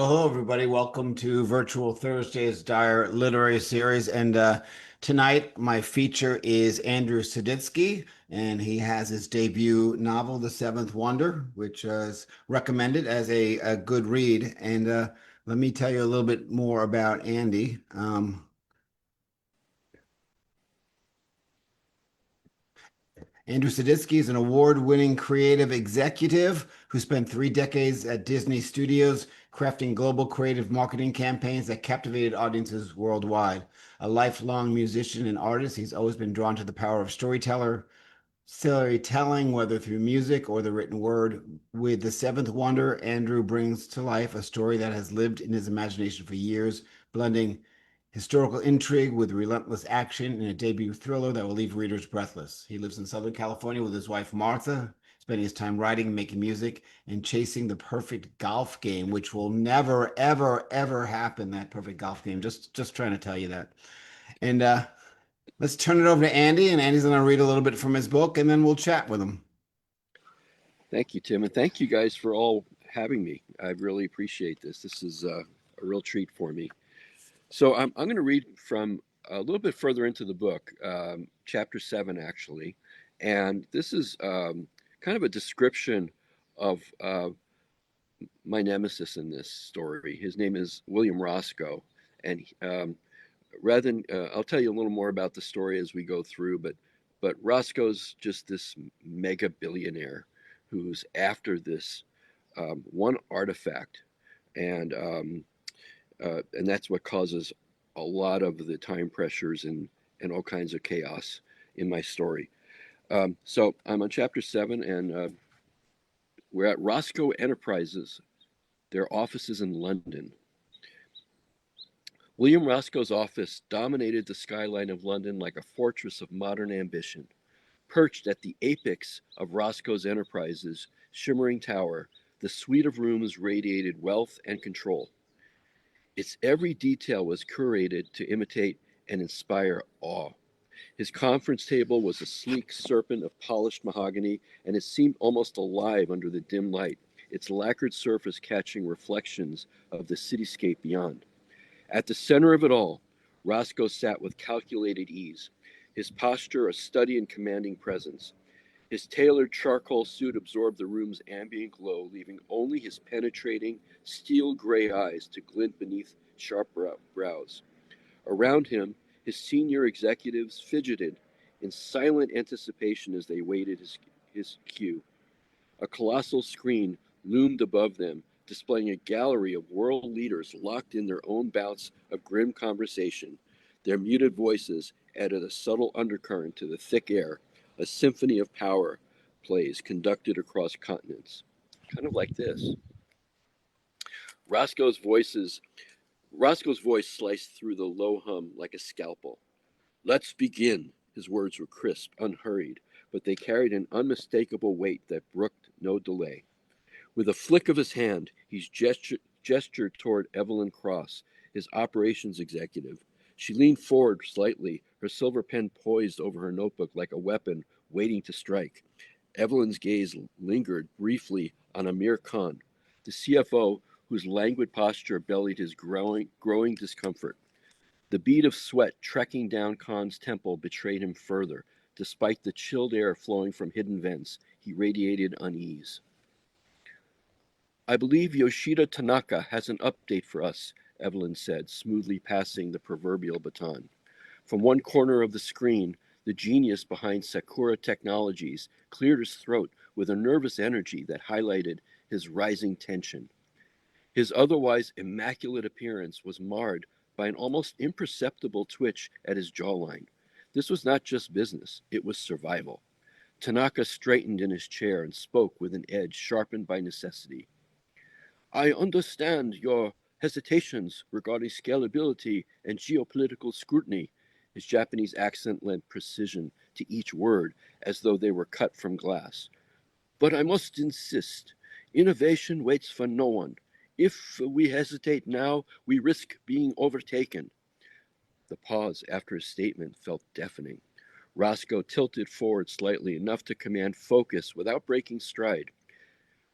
Hello, everybody. Welcome to Virtual Thursday's Dire Literary Series. And tonight, my feature is Andrew Siditsky, and he has his debut novel, The Seventh Wonder, which is recommended as a good read. And let me tell you a little bit more about Andy. Andrew Siditsky is an award-winning creative executive who spent 3 decades at Disney Studios crafting global creative marketing campaigns that captivated audiences worldwide. A lifelong musician and artist, he's always been drawn to the power of storytelling, whether through music or the written word. With The Seventh Wonder, Andrew brings to life a story that has lived in his imagination for years, blending historical intrigue with relentless action in a debut thriller that will leave readers breathless. He lives in Southern California with his wife Martha, spending his time writing, making music, and chasing the perfect golf game, which will never, ever, ever happen. That perfect golf game. Just trying to tell you that. And let's turn it over to Andy, and Andy's going to read a little bit from his book, and then we'll chat with him. Thank you, Tim, and thank you guys for all having me. I really appreciate this. This is a real treat for me. So I'm going to read from a little bit further into the book, chapter 7, actually. And this is kind of a description of my nemesis in this story. His name is William Roscoe. And rather than, I'll tell you a little more about the story as we go through, but Roscoe's just this mega billionaire who's after this one artifact. And that's what causes a lot of the time pressures and all kinds of chaos in my story. So I'm on chapter 7, and we're at Roscoe Enterprises, their offices in London. William Roscoe's office dominated the skyline of London like a fortress of modern ambition. Perched at the apex of Roscoe's Enterprises' shimmering tower, the suite of rooms radiated wealth and control. Its every detail was curated to imitate and inspire awe. His conference table was a sleek serpent of polished mahogany, and it seemed almost alive under the dim light, its lacquered surface catching reflections of the cityscape beyond. At the center of it all, Roscoe sat with calculated ease, his posture a study in commanding presence. His tailored charcoal suit absorbed the room's ambient glow, leaving only his penetrating, steel gray eyes to glint beneath sharp brows. Around him, his senior executives fidgeted in silent anticipation as they waited his cue. A colossal screen loomed above them, displaying a gallery of world leaders locked in their own bouts of grim conversation. Their muted voices added a subtle undercurrent to the thick air, a symphony of power plays conducted across continents. Kind of like this. Roscoe's voices Roscoe's voice sliced through the low hum like a scalpel. Let's begin. His words were crisp, unhurried, but they carried an unmistakable weight that brooked no delay. With a flick of his hand, he gestured toward Evelyn Cross, his operations executive. She leaned forward slightly, her silver pen poised over her notebook like a weapon waiting to strike. Evelyn's gaze lingered briefly on Amir Khan, the CFO whose languid posture bellied his growing discomfort. The bead of sweat trekking down Khan's temple betrayed him further. Despite the chilled air flowing from hidden vents, he radiated unease. I believe Yoshida Tanaka has an update for us, Evelyn said, smoothly passing the proverbial baton. From one corner of the screen, the genius behind Sakura Technologies cleared his throat with a nervous energy that highlighted his rising tension. His otherwise immaculate appearance was marred by an almost imperceptible twitch at his jawline. This was not just business, it was survival. Tanaka straightened in his chair and spoke with an edge sharpened by necessity. I understand your hesitations regarding scalability and geopolitical scrutiny. His Japanese accent lent precision to each word as though they were cut from glass. But I must insist, innovation waits for no one. If we hesitate now, we risk being overtaken. The pause after his statement felt deafening. Roscoe tilted forward slightly, enough to command focus without breaking stride.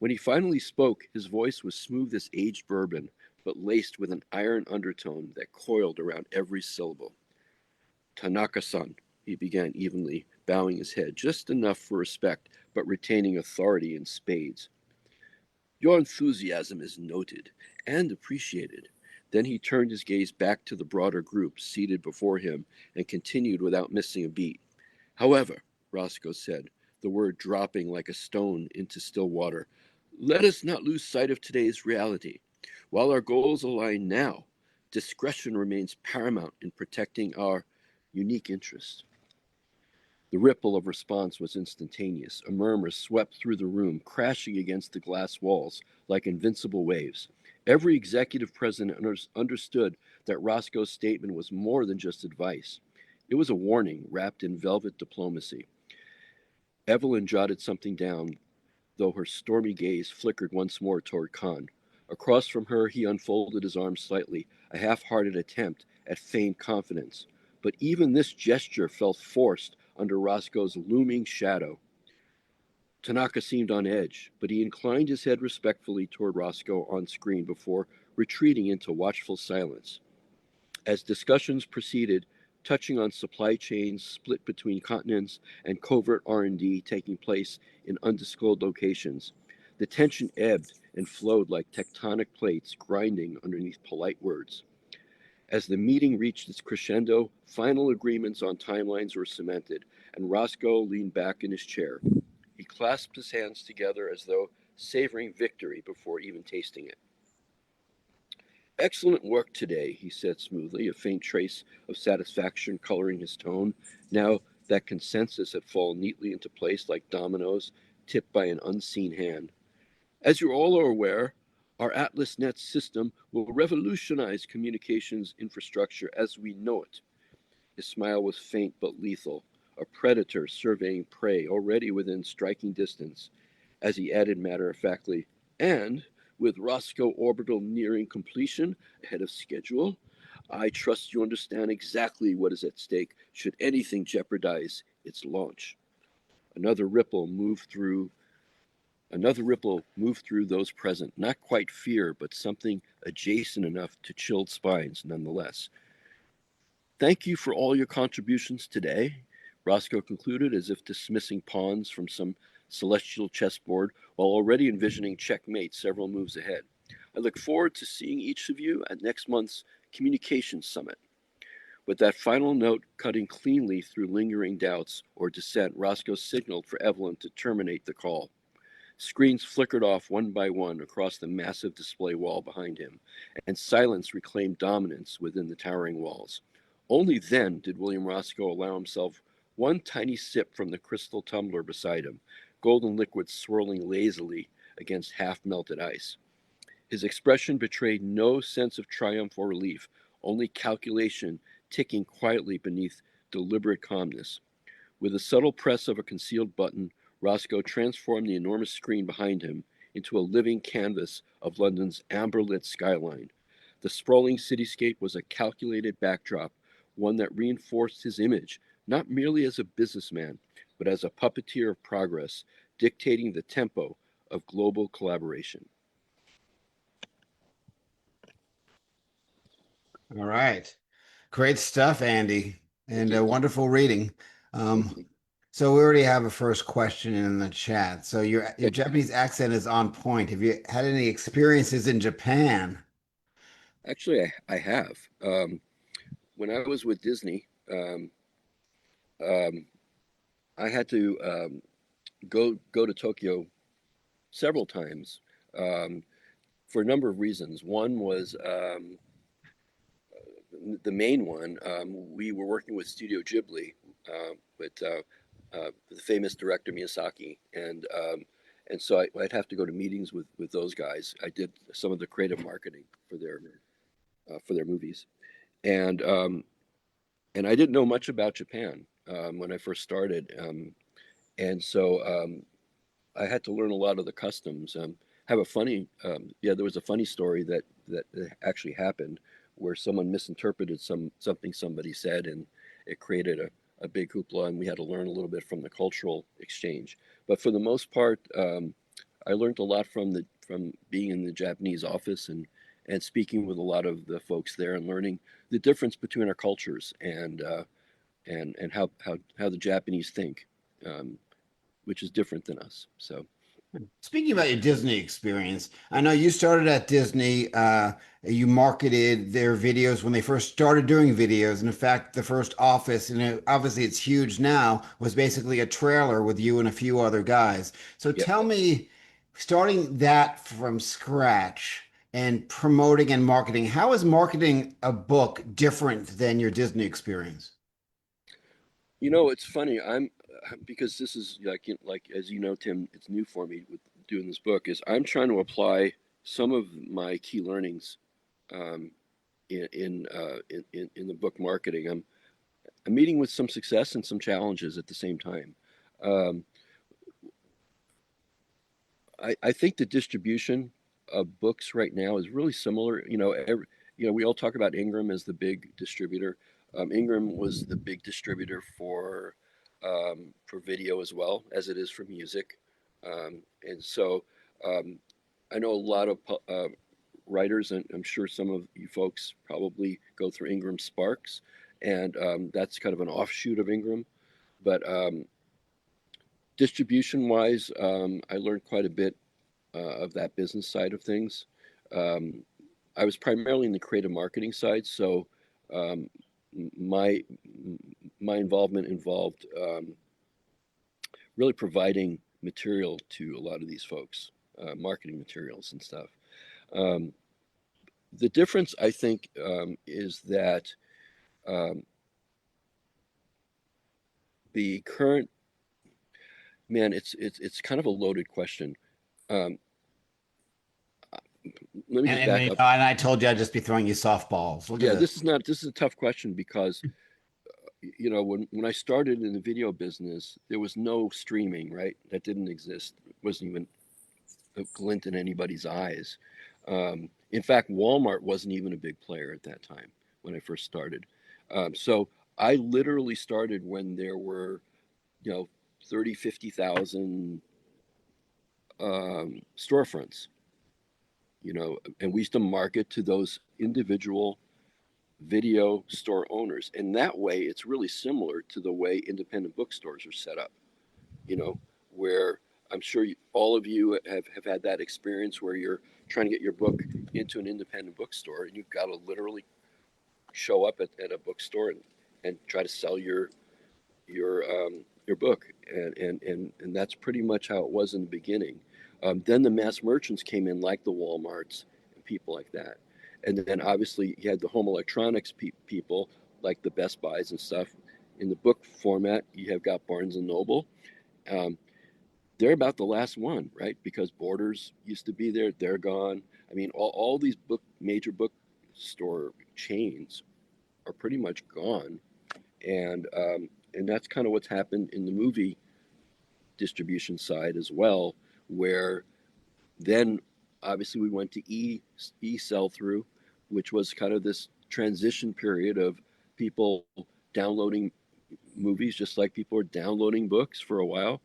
When he finally spoke, his voice was smooth as aged bourbon, but laced with an iron undertone that coiled around every syllable. Tanaka-san, he began evenly, bowing his head just enough for respect, but retaining authority in spades. Your enthusiasm is noted and appreciated. Then he turned his gaze back to the broader group seated before him and continued without missing a beat. However, Roscoe said, the word dropping like a stone into still water, let us not lose sight of today's reality. While our goals align now, discretion remains paramount in protecting our unique interests. The ripple of response was instantaneous. A murmur swept through the room, crashing against the glass walls like invincible waves. Every executive present understood that Roscoe's statement was more than just advice. It was a warning wrapped in velvet diplomacy. Evelyn jotted something down, though her stormy gaze flickered once more toward Khan. Across from her, he unfolded his arms slightly, a half-hearted attempt at feigned confidence. But even this gesture felt forced under Roscoe's looming shadow. Tanaka seemed on edge, but he inclined his head respectfully toward Roscoe on screen before retreating into watchful silence. As discussions proceeded, touching on supply chains split between continents and covert R&D taking place in undisclosed locations, the tension ebbed and flowed like tectonic plates grinding underneath polite words. As the meeting reached its crescendo, final agreements on timelines were cemented, and Roscoe leaned back in his chair. He clasped his hands together as though savoring victory before even tasting it. Excellent work today, he said smoothly, a faint trace of satisfaction coloring his tone, now that consensus had fallen neatly into place like dominoes tipped by an unseen hand. As you all are aware, our AtlasNet system will revolutionize communications infrastructure as we know it. His smile was faint but lethal, a predator surveying prey already within striking distance, as he added matter-of-factly, and with Roscoe Orbital nearing completion ahead of schedule, I trust you understand exactly what is at stake should anything jeopardize its launch. Another ripple moved through those present, not quite fear, but something adjacent enough to chilled spines nonetheless. Thank you for all your contributions today, Roscoe concluded, as if dismissing pawns from some celestial chessboard while already envisioning checkmate several moves ahead. I look forward to seeing each of you at next month's Communications Summit. With that final note cutting cleanly through lingering doubts or dissent, Roscoe signaled for Evelyn to terminate the call. Screens flickered off one by one across the massive display wall behind him, and silence reclaimed dominance within the towering walls. Only then did William Roscoe allow himself one tiny sip from the crystal tumbler beside him, golden liquid swirling lazily against half-melted ice. His expression betrayed no sense of triumph or relief, only calculation ticking quietly beneath deliberate calmness. With a subtle press of a concealed button, Roscoe transformed the enormous screen behind him into a living canvas of London's amber-lit skyline. The sprawling cityscape was a calculated backdrop, one that reinforced his image, not merely as a businessman, but as a puppeteer of progress, dictating the tempo of global collaboration. All right. Great stuff, Andy, and a wonderful reading. So we already have a first question in the chat. So your Japanese accent is on point. Have you had any experiences in Japan? Actually, I have. When I was with Disney, um, I had to go to Tokyo several times um, for a number of reasons. One was the main one. We were working with Studio Ghibli, with the famous director Miyazaki, and so I'd have to go to meetings with those guys. I did some of the creative marketing for their movies, and and I didn't know much about Japan when I first started, and so I had to learn a lot of the customs. Have a funny, there was a funny story that actually happened where someone misinterpreted something somebody said, and it created a big hoopla, and we had to learn a little bit from the cultural exchange. But for the most part, I learned a lot from being in the Japanese office and speaking with a lot of the folks there and learning the difference between our cultures and how the Japanese think, which is different than us. So Speaking about your Disney experience, I know you started at Disney. You marketed their videos when they first started doing videos. And in fact, the first office, and obviously it's huge now, was basically a trailer with you and a few other guys. So yeah, tell me, starting that from scratch and promoting and marketing, how is marketing a book different than your Disney experience? it's funny. I'm because this is like as you know, Tim, it's new for me with doing this book. Is I'm trying to apply some of my key learnings um, in the book marketing. I'm meeting with some success and some challenges at the same time. Um, I think the distribution of books right now is really similar. We all talk about Ingram as the big distributor. Ingram was the big distributor for video as well as it is for music, and so um, I know a lot of writers, and I'm sure some of you folks probably go through Ingram Sparks, and that's kind of an offshoot of Ingram. But distribution wise, I learned quite a bit of that business side of things. Um, I was primarily in the creative marketing side, so um, my my involvement involved really providing material to a lot of these folks, marketing materials and stuff. Um, the difference, I think, is that um, the current man, it's kind of a loaded question. Um, Let me just back up. And I told you I'd just be throwing you softballs. Look at Yeah, this. this is a tough question because when I started in the video business, there was no streaming, right? That didn't exist. It wasn't even a glint in anybody's eyes. In fact, Walmart wasn't even a big player at that time when I first started. So I literally started when there were, 30, 50,000 storefronts, and we used to market to those individual video store owners. And that way, it's really similar to the way independent bookstores are set up, you know, where I'm sure all of you have had that experience where you're trying to get your book into an independent bookstore and you've got to literally show up at a bookstore and try to sell your book. And that's pretty much how it was in the beginning. Then the mass merchants came in, like the Walmarts and people like that. And then obviously you had the home electronics people, like the Best Buys and stuff. In the book format, you have got Barnes and Noble. Um, they're about the last one, right? Because Borders used to be there, they're gone. I mean, all these major bookstore chains are pretty much gone, and that's kind of what's happened in the movie distribution side as well, where then obviously we went to e sell through, which was kind of this transition period of people downloading movies just like people are downloading books for a while,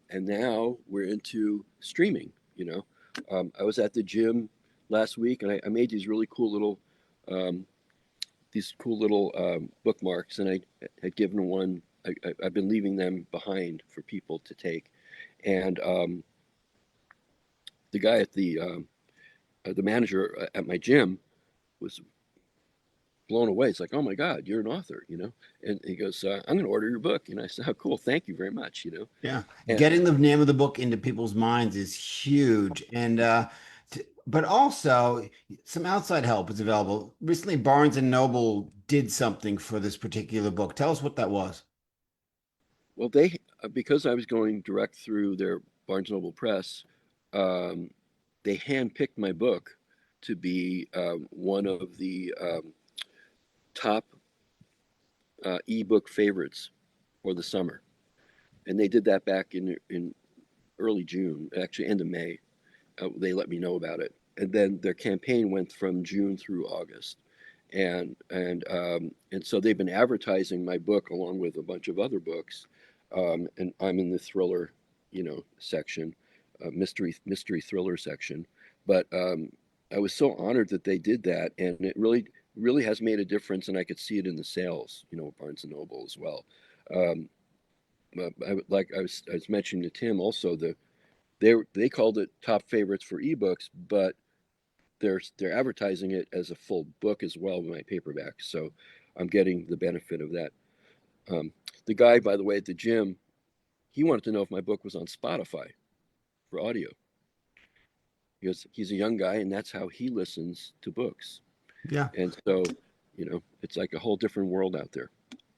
and now we're into streaming. I was at the gym last week and I made um, these cool little bookmarks, and I had given one. I've been leaving them behind for people to take, and the guy at the manager at my gym was blown away. It's like, oh my God, you're an author, And he goes, I'm going to order your book, and I said, oh, cool, thank you very much. Yeah, And getting the name of the book into people's minds is huge, and but also some outside help is available. Recently, Barnes and Noble did something for this particular book. Tell us what that was. well, they because I was going direct through their Barnes Noble Press, um, they handpicked my book to be one of the top ebook favorites for the summer, and they did that back in early June, actually end of May. They let me know about it, and then their campaign went from June through August, and so they've been advertising my book along with a bunch of other books, and I'm in the thriller, section, mystery thriller section, but I was so honored that they did that, and it really has made a difference, and I could see it in the sales, Barnes and Noble as well. Um, like I was mentioning to Tim also, they called it top favorites for ebooks, but they're advertising it as a full book as well with my paperback. So I'm getting the benefit of that. Um, the guy, by the way, at the gym, he wanted to know if my book was on Spotify for audio because he's a young guy and that's how he listens to books. Yeah. And so, it's like a whole different world out there.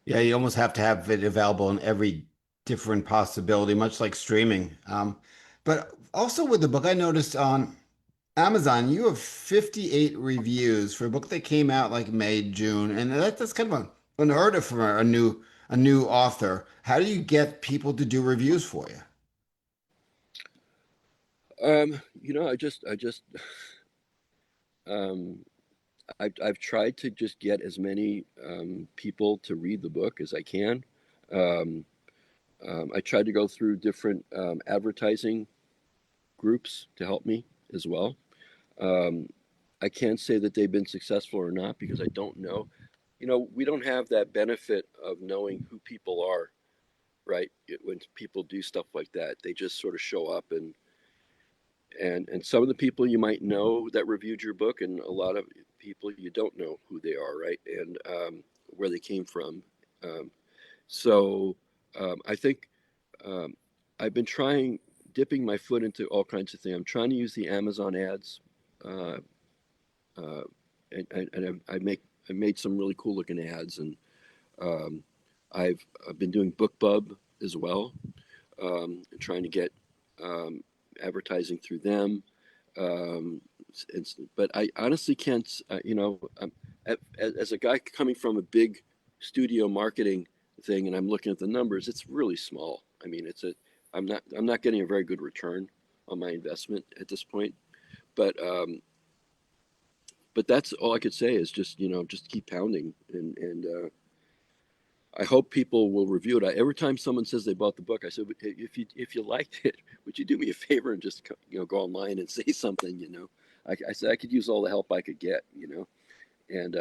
Yeah, you almost have to have it available in every different possibility, much like streaming. But also with the book, I noticed on Amazon, you have 58 reviews for a book that came out like May, June, and that's kind of unheard of for a new author. How do you get people to do reviews for you? I just, um, I've tried to just get as many people to read the book as I can. Um, I tried to go through different advertising groups to help me as well. Um, I can't say that they've been successful or not because I don't know. We don't have that benefit of knowing who people are, right? When people do stuff like that, they just sort of show up, and some of the people you might know that reviewed your book, and a lot of people you don't know who they are, right? And where they came from. Um, so I think um, I've been dipping my foot into all kinds of things. I'm trying to use the Amazon ads, uh, uh, and I made some really cool looking ads, and um, I've been doing BookBub as well, and trying to get um, advertising through them. Um, but I honestly can't, as a guy coming from a big studio marketing thing, and I'm looking at the numbers, it's really small. I mean, I'm not getting a very good return on my investment at this point. But that's all I could say is just keep pounding, and I hope people will review it. Every time someone says they bought the book, I said, if you liked it, would you do me a favor and just go online and say something? I said I could use all the help I could get. And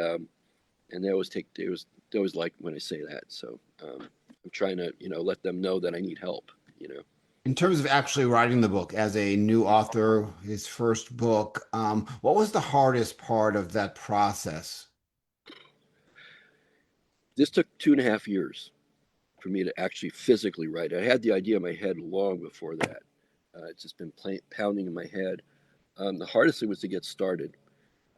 and they always like when I say that. So I'm trying to let them know that I need help. In terms of actually writing the book as a new author, his first book, what was the hardest part of that process? This took 2.5 years for me to actually physically write. I had the idea in my head long before that. It's just been pounding in my head. The hardest thing was to get started.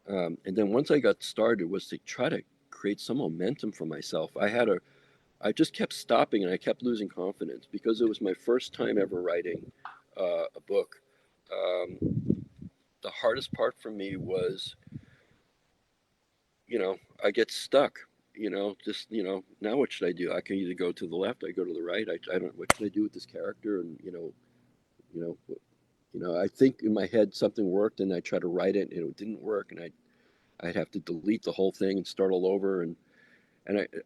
And then once I got started was to try to create some momentum for myself. I just kept stopping and I kept losing confidence because it was my first time ever writing a book. Um, the hardest part for me was, I get stuck. Just now what should I do? I can either go to the left, I go to the right. I don't. What should I do with this character? And you know, I think in my head something worked, and I tried to write it, and it didn't work, and I'd have to delete the whole thing and start all over. And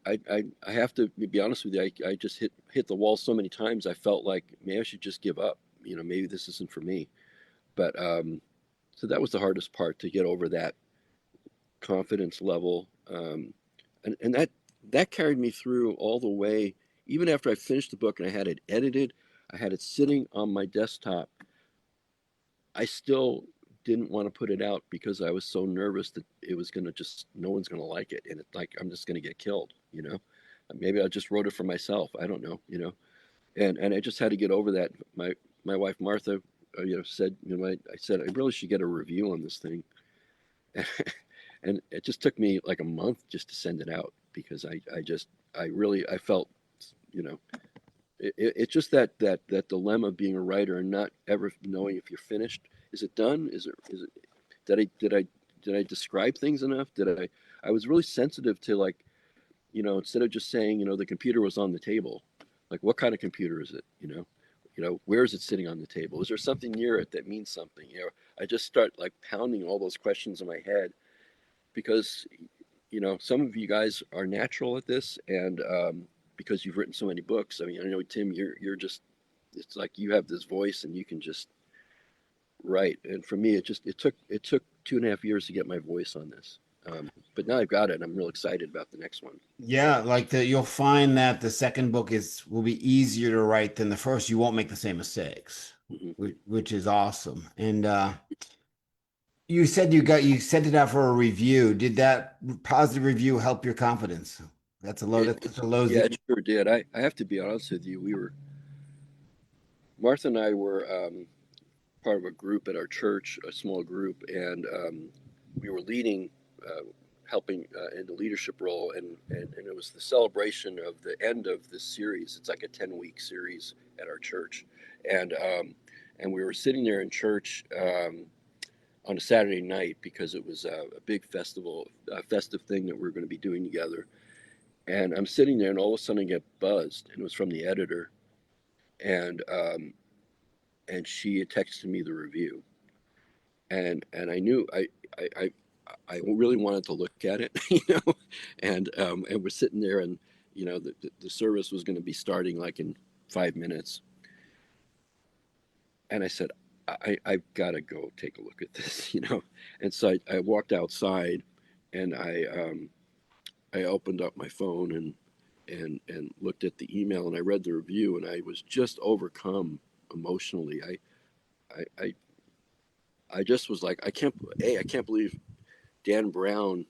I have to be honest with you. I just hit the wall so many times. I felt like maybe I should just give up. Maybe this isn't for me. But so that was the hardest part to get over that confidence level, and that carried me through all the way. Even after I finished the book and I had it edited, I had it sitting on my desktop. I still didn't want to put it out because I was so nervous that it was going to just no one's going to like it, and it's like I'm just going to get killed. Maybe I just wrote it for myself. I don't know. And I just had to get over that. My wife Martha, said, I said I really should get a review on this thing. And it just took me like a month just to send it out because I felt, you know, it's just that dilemma of being a writer and not ever knowing if you're finished. Is it done? Is it, did I describe things enough? I was really sensitive to, like, instead of just saying, the computer was on the table, like, what kind of computer is it? Where is it sitting on the table? Is there something near it that means something? I just start like pounding all those questions in my head because some of you guys are natural at this, and because you've written so many books. I mean, I know, Tim, you're just, it's like you have this voice and you can just write. And for me, it took 2.5 years to get my voice on this. But now I've got it, and I'm real excited about the next one. Yeah, like you'll find that the second book will be easier to write than the first. You won't make the same mistakes, Mhm. which is awesome. And you said you sent it out for a review. Did that positive review help your confidence? That's a low. Yeah, it sure did. I have to be honest with you. Martha and I were part of a group at our church, a small group, and we were leading, uh, helping in the leadership role, and it was the celebration of the end of this series. It's like a 10-week series at our church, and and we were sitting there in church on a Saturday night because it was a big festival, a festive thing that we are going to be doing together. And I'm sitting there, and all of a sudden I get buzzed, and it was from the editor, and she had texted me the review, and I knew I I, I really wanted to look at it, and we're sitting there, and the service was going to be starting like in 5 minutes, and I said, I've got to go take a look at this, and so I walked outside, and I opened up my phone and looked at the email, and I read the review, and I was just overcome emotionally. I I, I just was like, I can't believe Dan Brown,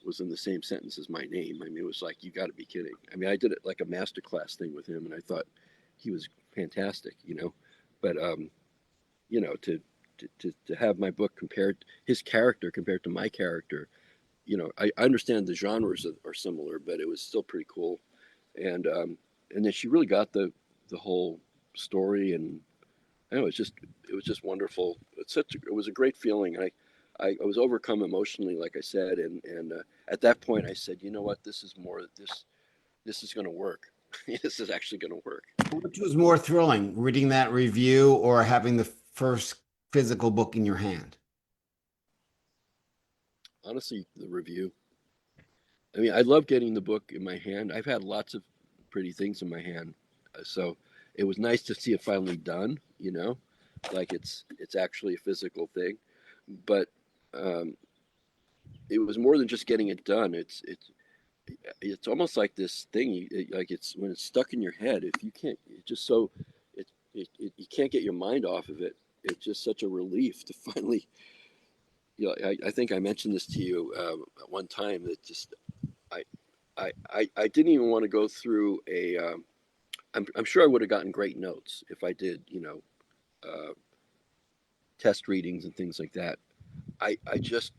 was in the same sentence as my name. I mean, it was like, you got to be kidding. I mean, I did it like a masterclass thing with him, and I thought he was fantastic, but to have my book compared, his character compared to my character, I understand the genres are similar, but it was still pretty cool. And then she really got the whole story, and I know it was just wonderful. It was a great feeling. I was overcome emotionally, like I said, and at that point I said, you know what, this is going to work. This is actually going to work. Which was more thrilling, reading that review or having the first physical book in your hand? Honestly, the review. I mean, I love getting the book in my hand. I've had lots of pretty things in my hand, so it was nice to see it finally done. Like it's actually a physical thing. But um, it was more than just getting it done. It's almost like this thing. Like it's when it's stuck in your head. If you can't, it just so you can't get your mind off of it. It's just such a relief to finally. I think I mentioned this to you at one time that just I I didn't even want to go through a. I'm sure I would have gotten great notes if I did, test readings and things like that. I just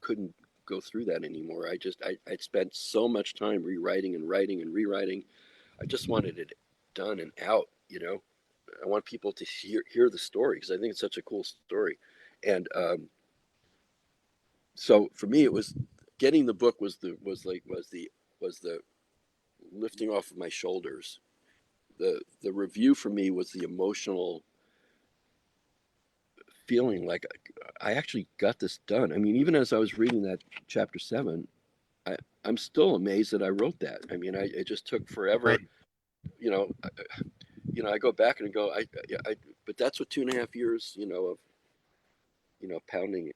couldn't go through that anymore. I'd spent so much time rewriting and writing and rewriting. I just wanted it done and out. I want people to hear the story because I think it's such a cool story, and so for me, it was getting the book was the lifting off of my shoulders. The review for me was the emotional feeling like I actually got this done. I mean, even as I was reading that chapter 7, I'm still amazed that I wrote that. I mean, it just took forever. Right. You know, I, I go back and go, but that's what 2.5 years, of pounding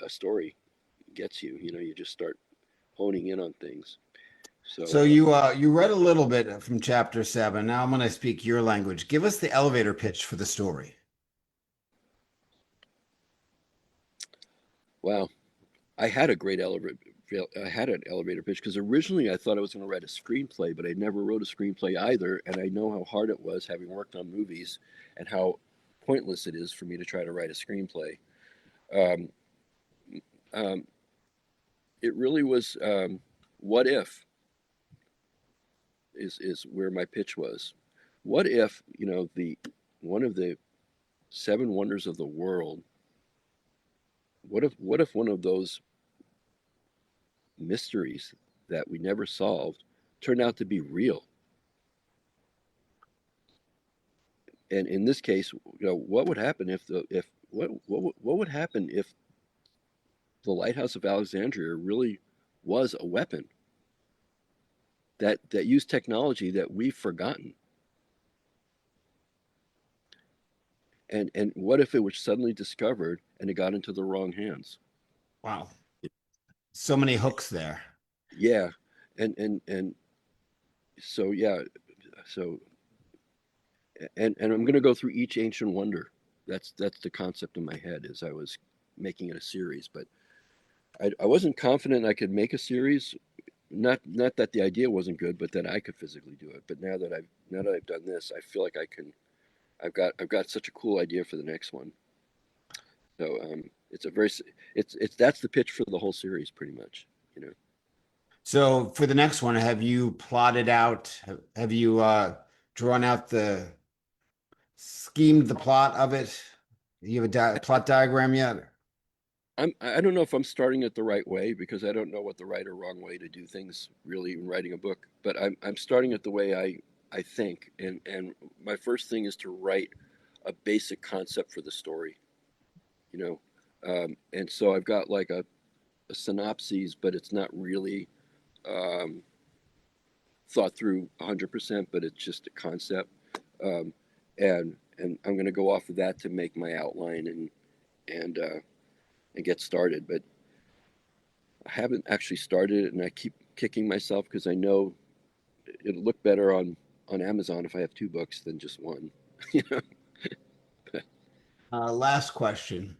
a story gets you. You just start honing in on things. So So, you read a little bit from chapter 7. Now I'm going to speak your language. Give us the elevator pitch for the story. wow, I had a great elevator. I had an elevator pitch because originally I thought I was going to write a screenplay, but I never wrote a screenplay either. And I know how hard it was, having worked on movies, and how pointless it is for me to try to write a screenplay. Um, um, it really was. What if is where my pitch was. What if the one of the seven wonders of the world? What if one of those mysteries that we never solved turned out to be real? And in this case, what would happen if the if what would happen if the lighthouse of Alexandria really was a weapon that used technology that we've forgotten? And what if it was suddenly discovered and it got into the wrong hands. Wow. So many hooks there. Yeah, and so yeah, so and I'm going to go through each ancient wonder. That's the concept in my head as I was making it a series, but I wasn't confident I could make a series. Not that the idea wasn't good, but that I could physically do it. But now that I've done this, I feel like I can. I've got such a cool idea for the next one. So it's a very it's that's the pitch for the whole series, pretty much. You know, So for the next one, have you plotted out, have you drawn out schemed the plot of it? You have a plot diagram yet? I don't know if I'm starting it the right way because I don't know what the right or wrong way to do things really in writing a book. But I'm starting it the way I think, and my first thing is to write a basic concept for the story. You know, and so I've got like a synopsis, but it's not really um, thought through 100%, but it's just a concept. Um, and I'm going to go off of that to make my outline and and get started. But I haven't actually started it, and I keep kicking myself because I know it'll look better on Amazon if I have two books than just one. You know, Last question.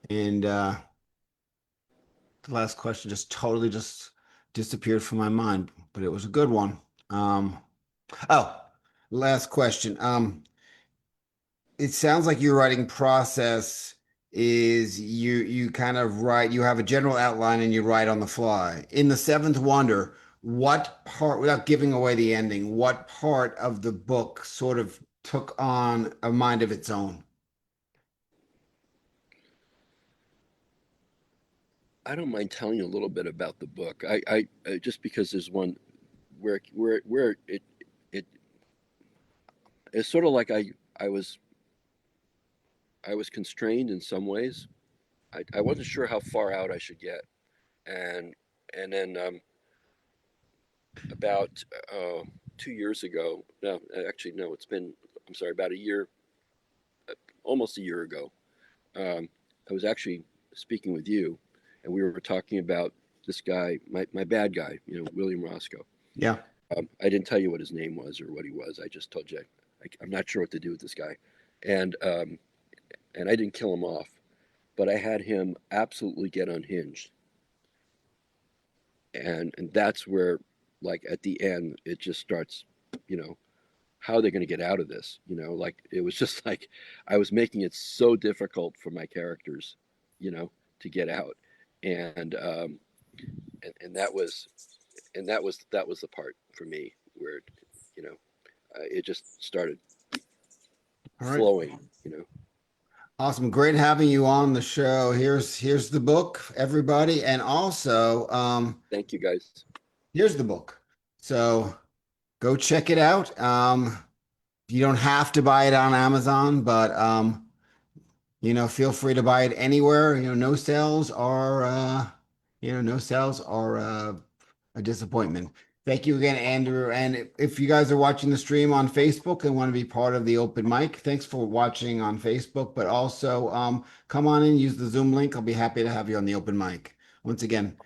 And the last question just totally just disappeared from my mind, but it was a good one. Um, oh, last question. It sounds like your writing process is you kind of write, you have a general outline and you write on the fly. In the Seventh Wonder, what part, without giving away the ending, what part of the book sort of took on a mind of its own? I don't mind telling you a little bit about the book. I just because there's one where it it's sort of like I was I was constrained in some ways. I wasn't sure how far out I should get, and and then about 2 years ago, no, actually no, it's been I'm sorry, about a year, almost a year ago. I was actually speaking with you, and we were talking about this guy, my bad guy, William Roscoe. Yeah. I didn't tell you what his name was or what he was. I just told you I'm not sure what to do with this guy, and and I didn't kill him off, but I had him absolutely get unhinged, and that's where, like at the end, it just starts, you know, how are they going to get out of this? Like it was just like I was making it so difficult for my characters, to get out, and and that was the part for me where, you know, it just started All right. flowing. Awesome. Great having you on the show. Here's the book, everybody. And also, Thank you guys. here's the book. So go check it out. You don't have to buy it on Amazon, but feel free to buy it anywhere. No sales are a disappointment. Thank you again, Andrew. And if you guys are watching the stream on Facebook and want to be part of the open mic, thanks for watching on Facebook. But also, come on in, use the Zoom link. I'll be happy to have you on the open mic. Once again,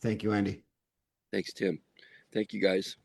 thank you, Andy. Thanks, Tim. Thank you guys.